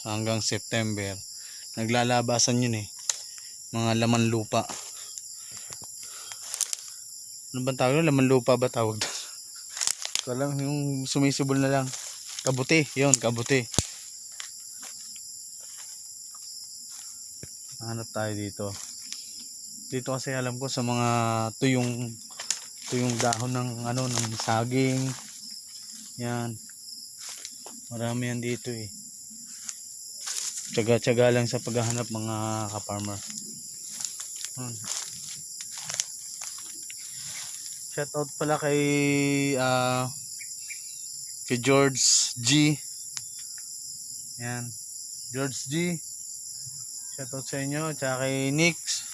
hanggang September. Naglalabasan yun eh. Mga laman lupa. Ano ba tawag? Laman lupa ba tawag? Ito lang yung sumisibol na lang. Kabuti. Yun, kabuti. Hanap tayo dito. Dito kasi alam ko sa mga tuyong dahon ng ano, ng saging. Yan. Marami yan dito eh. Tsaga-tsaga lang sa paghahanap mga ka-farmer. Shoutout pala kay George G. Yan. George G. Shoutout sa inyo. Tsaka kay Nix.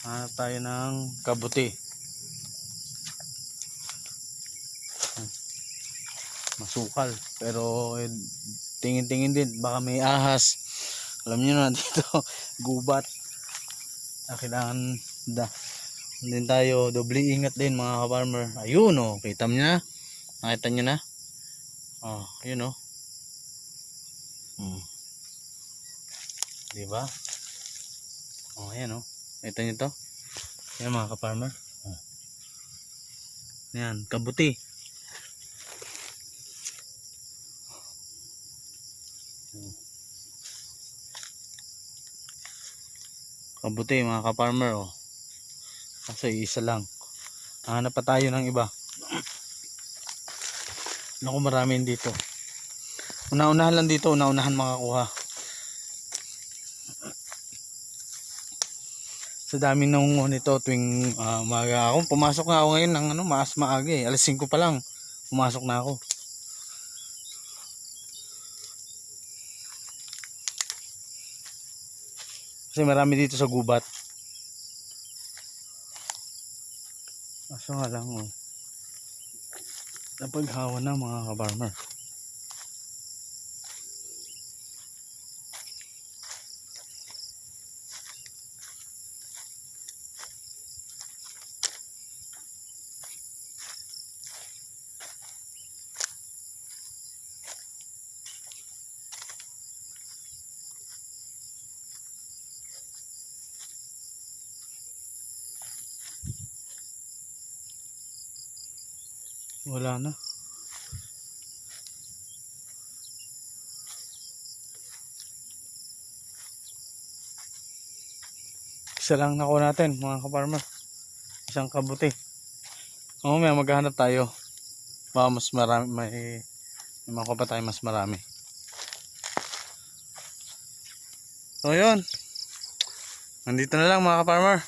Hanap tayo ng kabuti. Masukal. Pero tingin-tingin din. Baka may ahas. Alam nyo na dito. Gubat. Kailangan din tayo. Doble ingat din mga ka-farmer. Ayun o. Kita nyo na. Nakita nyo na. Oh, ayun o. Diba? Oh, ayan o. Kita nyo to. Ayan mga ka-farmer. Ayan. Kabuti. Kabuti mga ka-farmer oh. Kasi isa lang. Hanap pa tayo ng iba. Naku, marami dito. Una-unahan lang dito, una-unahan makakuha. Sa daming nangunguha nito tuwing umaga ako. Pumasok na ako ngayon ng maaga eh. Alas 5 pa lang. Pumasok na ako. Kasi marami dito sa gubat. Aso nga lang oh. Napaghawa na mga ka-farmer. Wala na. Isa lang nakuha natin mga ka-farmer. Isang kabuti. May maghahanap tayo. Baka mas marami. May makuha pa tayo mas marami. So yun. Nandito na lang mga ka-farmer.